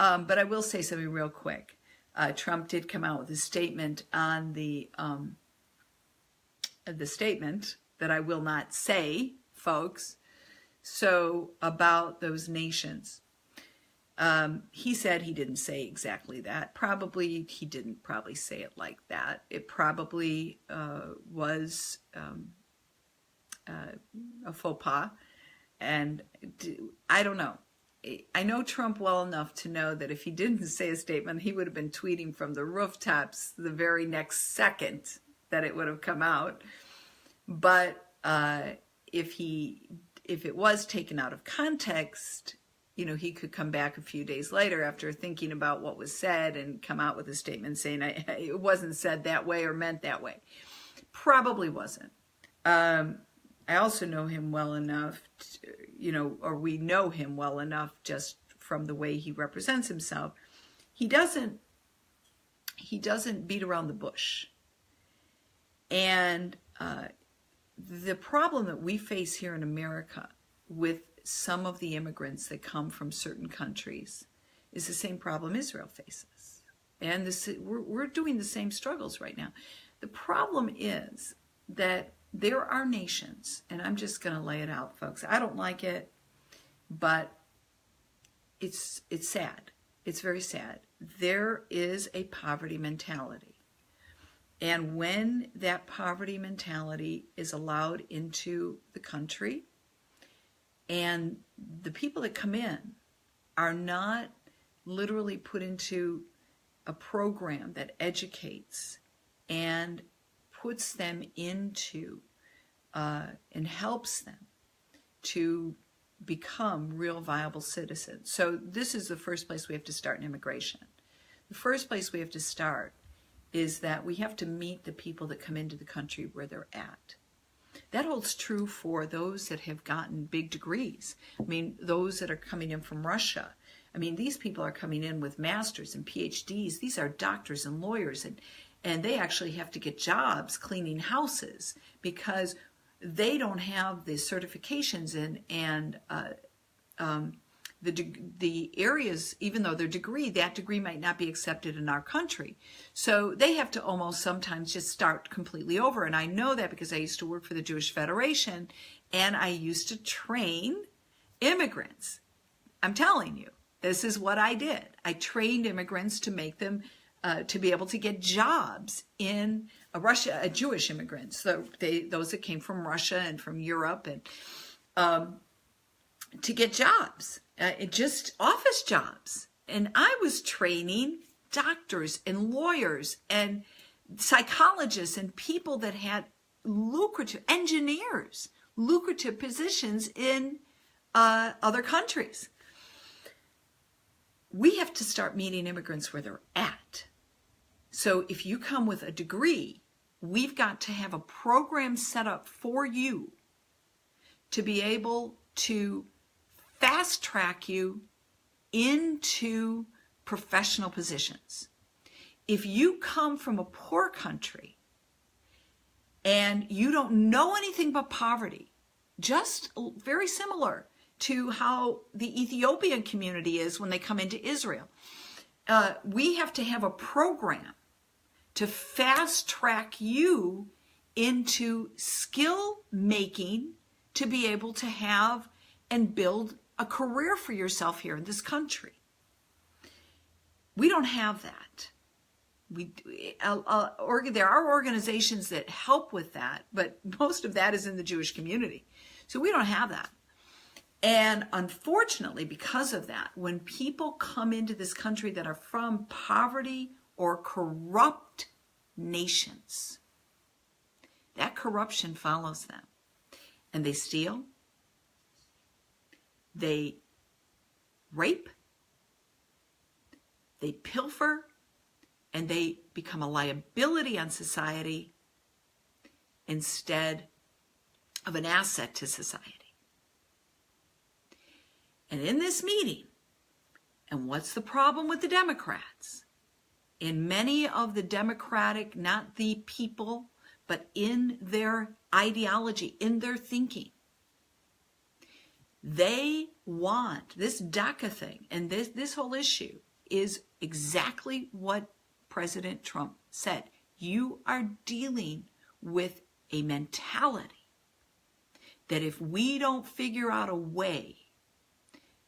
But I will say something real quick. Trump did come out with a statement on the statement that I will not say, folks. So about those nations. He said he didn't say exactly that. Probably he didn't say it like that. It probably was a faux pas. And I don't know. I know Trump well enough to know that if he didn't say a statement, he would have been tweeting from the rooftops the very next second that it would have come out. But if it was taken out of context, you know, he could come back a few days later after thinking about what was said and come out with a statement saying it wasn't said that way or meant that way. Probably wasn't. I also know him well enough, or we know him well enough just from the way he represents himself. He doesn't beat around the bush. And the problem that we face here in America with some of the immigrants that come from certain countries is the same problem Israel faces. And we're doing the same struggles right now. The problem is that there are nations, and I'm just going to lay it out, folks. I don't like it, but it's sad. It's very sad. There is a poverty mentality. And when that poverty mentality is allowed into the country, and the people that come in are not literally put into a program that educates and puts them into and helps them to become real viable citizens. So this is the first place we have to start in immigration. The first place we have to start is that we have to meet the people that come into the country where they're at. That holds true for those that have gotten big degrees. I mean, those that are coming in from Russia. I mean, these people are coming in with masters and PhDs. These are doctors and lawyers, and they actually have to get jobs cleaning houses because they don't have the certifications and the areas, even though their degree, that degree might not be accepted in our country. So they have to almost sometimes just start completely over. And I know that because I used to work for the Jewish Federation and I used to train immigrants. I'm telling you, this is what I did. I trained immigrants to make them, to be able to get jobs in Russia, Jewish immigrants. So those that came from Russia and from Europe and to get jobs. Just office jobs. And I was training doctors and lawyers and psychologists and people that had lucrative engineers, lucrative positions in other countries. We have to start meeting immigrants where they're at. So if you come with a degree, we've got to have a program set up for you to be able to fast track you into professional positions. If you come from a poor country and you don't know anything but poverty, just very similar to how the Ethiopian community is when they come into Israel, we have to have a program to fast track you into skill making to be able to have and build a career for yourself here in this country. We don't have that. There are organizations that help with that, but most of that is in the Jewish community. So we don't have that. And unfortunately, because of that, when people come into this country that are from poverty or corrupt nations, that corruption follows them. And they steal, they rape, they pilfer, and they become a liability on society instead of an asset to society. And in this meeting, and what's the problem with the Democrats? In many of the Democratic, not the people, but in their ideology, in their thinking, they want this DACA thing and this whole issue is exactly what President Trump said. You are dealing with a mentality that if we don't figure out a way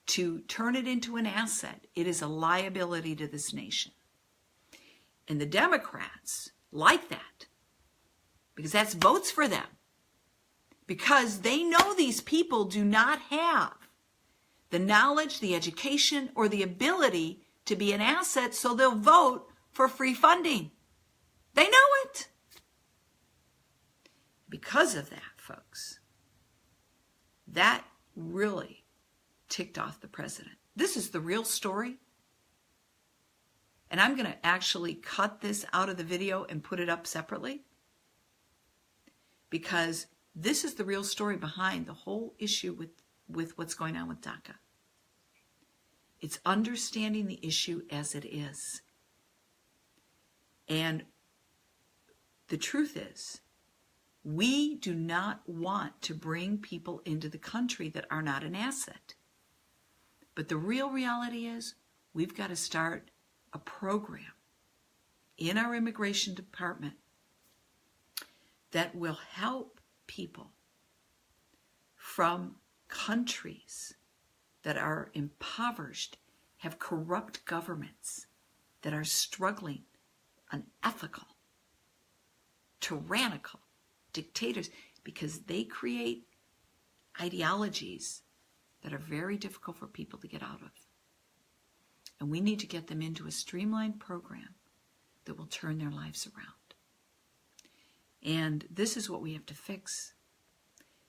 to turn it into an asset, it is a liability to this nation. And the Democrats like that because that's votes for them. Because they know these people do not have the knowledge, the education, or the ability to be an asset, so they'll vote for free funding. They know it. Because of that, folks, that really ticked off the president. This is the real story. And I'm going to actually cut this out of the video and put it up separately, because this is the real story behind the whole issue with what's going on with DACA. It's understanding the issue as it is. And the truth is, we do not want to bring people into the country that are not an asset. But the real reality is, we've got to start a program in our immigration department that will help people from countries that are impoverished, have corrupt governments, that are struggling, unethical, tyrannical dictators, because they create ideologies that are very difficult for people to get out of. And we need to get them into a streamlined program that will turn their lives around. And this is what we have to fix.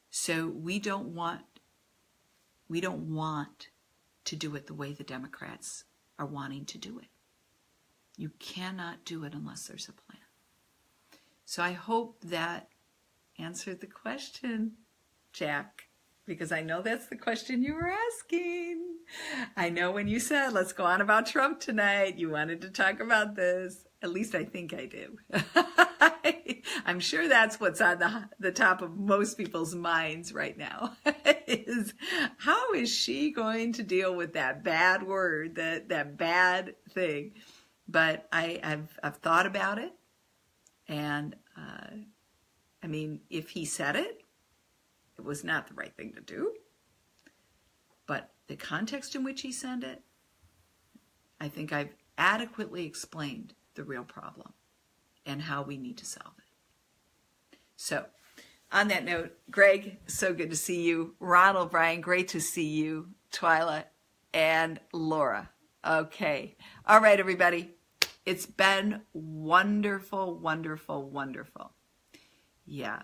So we don't want to do it the way the Democrats are wanting to do it. You cannot do it unless there's a plan. So I hope that answered the question, Jack, because I know that's the question you were asking. I know when you said, let's go on about Trump tonight, you wanted to talk about this. At least I think I do. I'm sure that's what's on the top of most people's minds right now, is how is she going to deal with that bad word, that bad thing? But I've thought about it, and I mean, if he said it, it was not the right thing to do. But the context in which he said it, I think I've adequately explained the real problem and how we need to solve it. So, on that note, Greg, so good to see you. Ronald, Brian, great to see you. Twyla and Laura. Okay. All right, everybody. It's been wonderful, wonderful, wonderful. Yeah.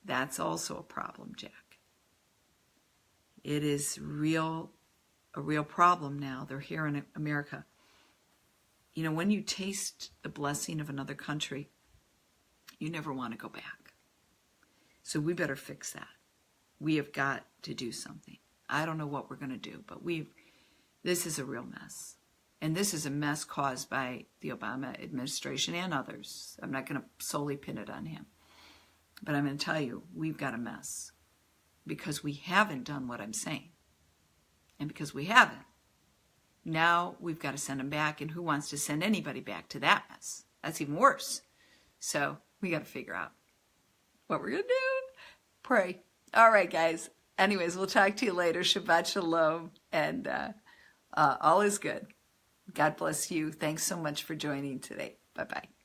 That's also a problem, Jack. It is a real problem now. They're here in America. You know, when you taste the blessing of another country, you never want to go back. So we better fix that. We have got to do something. I don't know what we're going to do, but this is a real mess. And this is a mess caused by the Obama administration and others. I'm not going to solely pin it on him. But I'm going to tell you, we've got a mess because we haven't done what I'm saying. And because we haven't, now we've got to send them back. And who wants to send anybody back to that mess? That's even worse. So we got to figure out what we're going to do. Pray. All right, guys. Anyways, we'll talk to you later. Shabbat shalom. And all is good. God bless you. Thanks so much for joining today. Bye-bye.